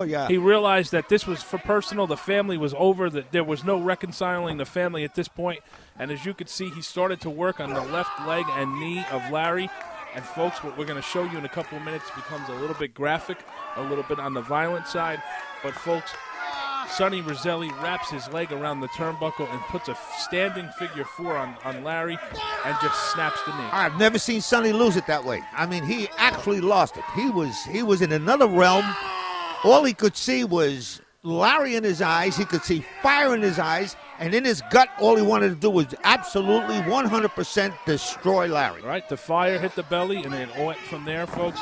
Oh, yeah. He realized that this was for personal. The family was over. That there was no reconciling the family at this point. And as you could see, he started to work on the left leg and knee of Larry. And, folks, what we're going to show you in a couple of minutes becomes a little bit graphic, a little bit on the violent side. But, folks, Sonny Roselli wraps his leg around the turnbuckle and puts a standing figure 4 on Larry and just snaps the knee. I've never seen Sonny lose it that way. I mean, he actually lost it. He was in another realm. All he could see was Larry in his eyes. He could see fire in his eyes. And in his gut, all he wanted to do was absolutely 100% destroy Larry. Right, the fire hit the belly, and it went from there, folks.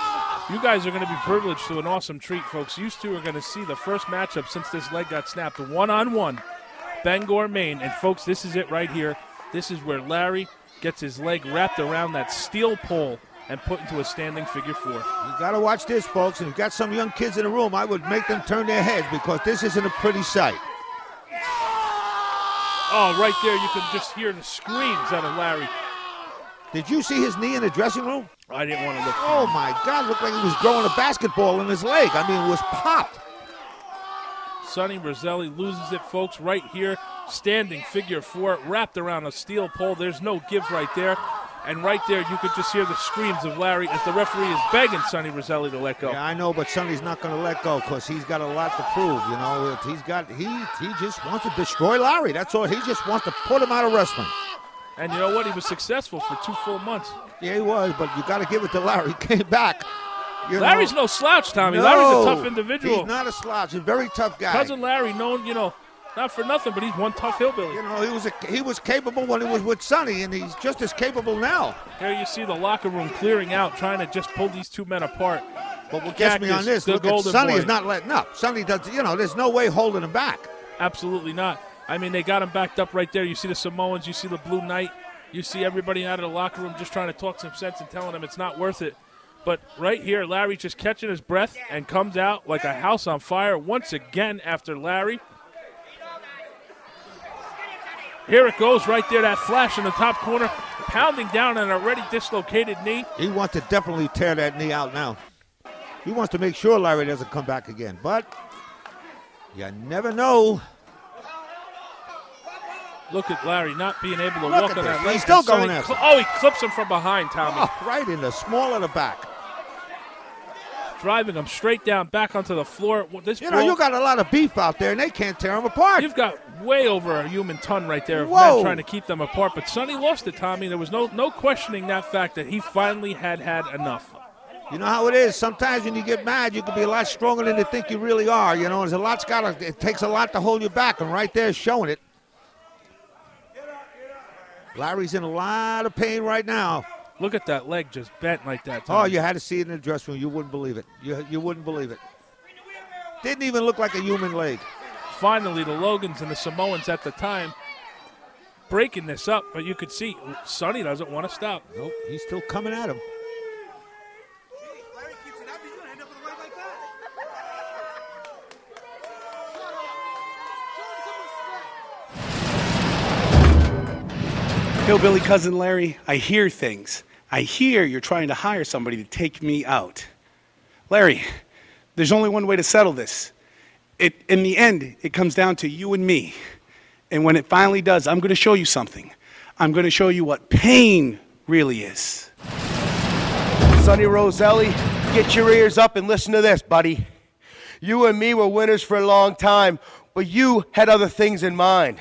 You guys are going to be privileged to an awesome treat, folks. You two are going to see the first matchup since this leg got snapped, one-on-one, Bangor, Maine. And, folks, this is it right here. This is where Larry gets his leg wrapped around that steel pole and put into a standing figure 4. You got to watch this, folks. And you've got some young kids in the room, I would make them turn their heads because this isn't a pretty sight. Oh, right there, you can just hear the screams out of Larry. Did you see his knee in the dressing room? I didn't want to look. Oh, my God. Looked like he was growing a basketball in his leg. I mean, it was popped. Sonny Roselli loses it, folks, right here. Standing figure 4, wrapped around a steel pole. There's no give right there. And right there, you could just hear the screams of Larry as the referee is begging Sonny Roselli to let go. Yeah, I know, but Sonny's not going to let go because he's got a lot to prove. You know, he just wants to destroy Larry. That's all. He just wants to put him out of wrestling. And you know what? He was successful for 2 full months. Yeah, he was, but you got to give it to Larry. He came back. Larry's no slouch, Tommy. No, Larry's a tough individual. He's not a slouch. He's a very tough guy. Cousin Larry, known, not for nothing, but he's one tough hillbilly. You know, he was capable when he was with Sonny, and he's just as capable now. Here you see the locker room clearing out, trying to just pull these 2 men apart. But what gets me on this, look at Sonny is not letting up. Sonny does, there's no way holding him back. Absolutely not. I mean, they got him backed up right there. You see the Samoans, you see the Blue Knight, you see everybody out of the locker room just trying to talk some sense and telling him it's not worth it. But right here, Larry just catching his breath and comes out like a house on fire once again after Larry. Here it goes right there, that flash in the top corner, pounding down an already dislocated knee. He wants to definitely tear that knee out now. He wants to make sure Larry doesn't come back again, but you never know. Look at Larry not being able to walk on that leg. He's still going after. Oh, he clips him from behind, Tommy. Oh, right in the small of the back. Driving him straight down, back onto the floor. You got a lot of beef out there, and they can't tear him apart. You've got way over a human ton right there of men trying to keep them apart. But Sonny lost it, Tommy. There was no questioning that fact that he finally had enough. You know how it is. Sometimes when you get mad, you can be a lot stronger than you think you really are. You know, it takes a lot to hold you back, and right there is showing it. Larry's in a lot of pain right now. Look at that leg just bent like that, Tommy. Oh, you had to see it in the dressing room. You wouldn't believe it. You wouldn't believe it. Didn't even look like a human leg. Finally, the Logans and the Samoans at the time breaking this up, but you could see Sonny doesn't want to stop. Nope, he's still coming at him. Hillbilly cousin Larry, I hear things. I hear you're trying to hire somebody to take me out. Larry, there's only one way to settle this. In the end, it comes down to you and me. And when it finally does, I'm going to show you something. I'm going to show you what pain really is. Sonny Roselli, get your ears up and listen to this, buddy. You and me were winners for a long time, but you had other things in mind.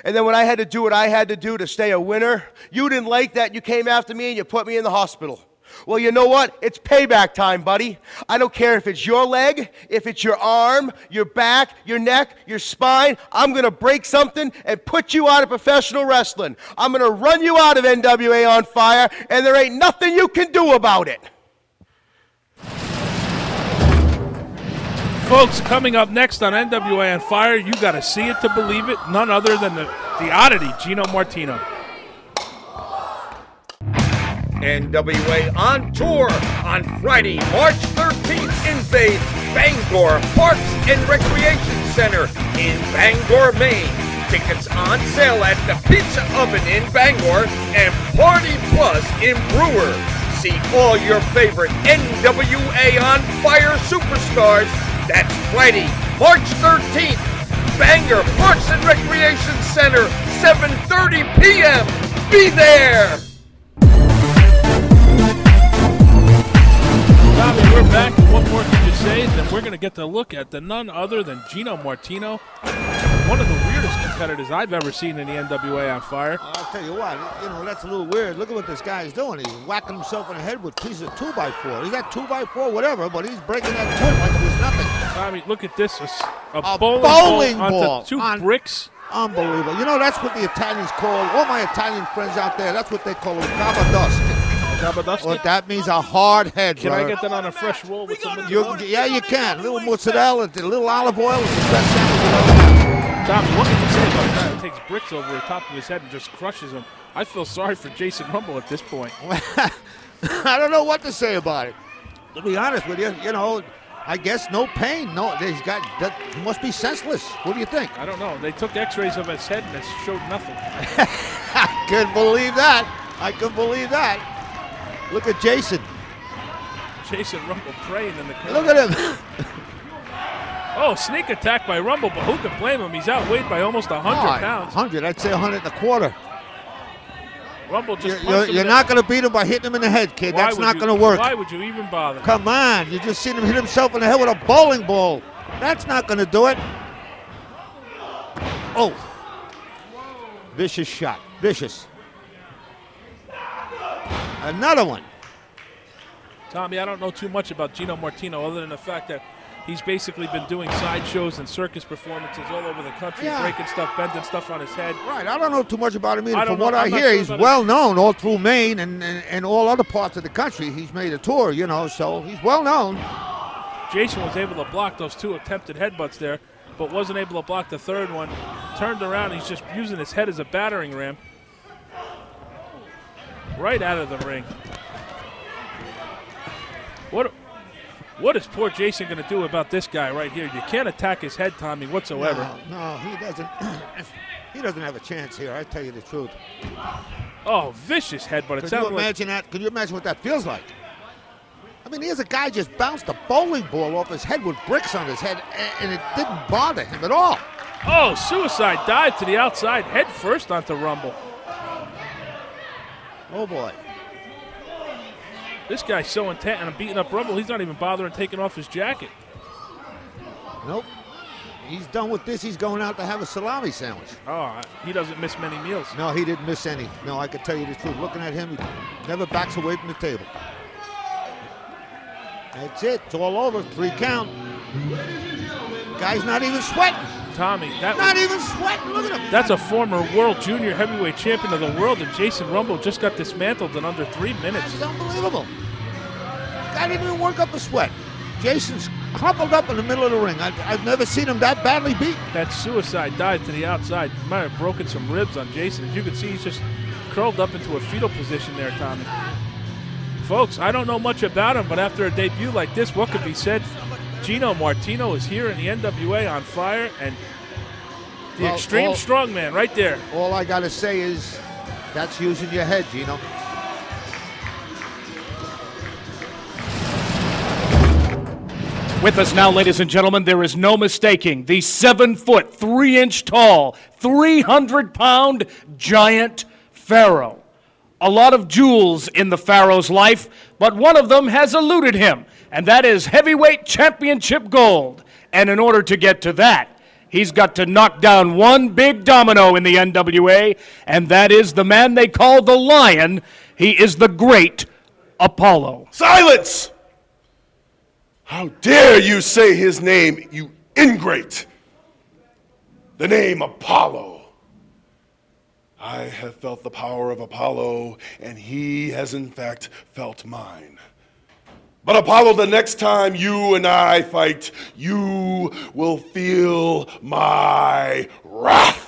And then when I had to do what I had to do to stay a winner, you didn't like that. You came after me and you put me in the hospital. Well, you know what? It's payback time, buddy. I don't care if it's your leg, if it's your arm, your back, your neck, your spine. I'm going to break something and put you out of professional wrestling. I'm going to run you out of NWA On Fire, and there ain't nothing you can do about it. Folks, coming up next on NWA On Fire, you got to see it to believe it. None other than the oddity, Gino Martino. NWA on tour on Friday, March 13th in Faith, Bangor Parks and Recreation Center in Bangor, Maine. Tickets on sale at the Pizza Oven in Bangor and Party Plus in Brewer. See all your favorite NWA On Fire superstars That's Friday, March 13th. Bangor Parks and Recreation Center, 7:30 p.m. Be there! Tommy, we're back. And what more can you say? Then we're going to get to look at the none other than Gino Martino, one of the weirdest competitors I've ever seen in the NWA On Fire. I'll tell you what, you know, that's a little weird. Look at what this guy's doing. He's whacking himself in the head with pieces of 2x4. Is that 2x4, whatever, but he's breaking that wood like it was nothing. Tommy, look at this. A bowling ball ball onto two bricks. Unbelievable. You know, that's what the Italians call, all my Italian friends out there, that's what they call a gabadoski. Well, that means a hard head, Can brother. I get that on a fresh roll with some Yeah, you can. A little mozzarella, a little olive oil, is the best sandwich. Tommy, what can you say about that? It takes bricks over the top of his head and just crushes him. I feel sorry for Jason Rumble at this point. I don't know what to say about it. To be honest with you, you know, I guess no pain. No, he must be senseless. What do you think? I don't know. They took x-rays of his head and it showed nothing. I can believe that. I can believe that. Look at Jason. Jason Rumble praying in the corner. Look at him. Oh, sneak attack by Rumble, but who can blame him? He's outweighed by almost 100 pounds. 100, I'd say 125. Rumble just You're not going to beat him by hitting him in the head, kid. That's not going to work. Why would you even bother? Come on. You just seen him hit himself in the head with a bowling ball. That's not going to do it. Oh. Vicious shot. Vicious. Another one. Tommy, I don't know too much about Gino Martino other than the fact that he's basically been doing sideshows and circus performances all over the country, breaking stuff, bending stuff on his head. Right. I don't know too much about him either. From what I hear, he's well known all through Maine and all other parts of the country. He's made a tour, you know, so he's well known. Jason was able to block those two attempted headbutts there, but wasn't able to block the third one. Turned around, he's just using his head as a battering ram. Right out of the ring. What is poor Jason going to do about this guy right here? You can't attack his head, Tommy, whatsoever. No, he doesn't. He doesn't have a chance here. I tell you the truth. Oh, vicious headbutt. Could you imagine that? Could you imagine what that feels like? I mean, here's a guy just bounced a bowling ball off his head with bricks on his head, and it didn't bother him at all. Oh, suicide dive to the outside, head first onto Rumble. Oh, boy. This guy's so intent on beating up Rumble, he's not even bothering taking off his jacket. Nope. He's done with this. He's going out to have a salami sandwich. Oh, he doesn't miss many meals. No, he didn't miss any. No, I can tell you the truth. Looking at him, he never backs away from the table. That's it. It's all over. 3 count. Guy's not even sweating. Tommy, not even sweating. Look at him. That's a former world junior heavyweight champion of the world, and Jason Rumble just got dismantled in under 3 minutes. It's unbelievable. Guy didn't even work up a sweat. Jason's crumpled up in the middle of the ring. I've never seen him that badly beat. That suicide dive to the outside might have broken some ribs on Jason. As you can see, he's just curled up into a fetal position there, Tommy. Folks, I don't know much about him, but after a debut like this, what could be said? Gino Martino is here in the NWA On Fire, and the extreme strongman right there. All I got to say is that's using your head, Gino. With us now, ladies and gentlemen, there is no mistaking the 7-foot, 3-inch tall, 300-pound giant Pharaoh. A lot of jewels in the Pharaoh's life, but one of them has eluded him, and that is heavyweight championship gold. And in order to get to that, he's got to knock down one big domino in the NWA, and that is the man they call the Lion. He is the great Apollo. Silence! How dare you say his name, you ingrate? The name Apollo. I have felt the power of Apollo, and he has in fact felt mine. But Apollo, the next time you and I fight, you will feel my wrath.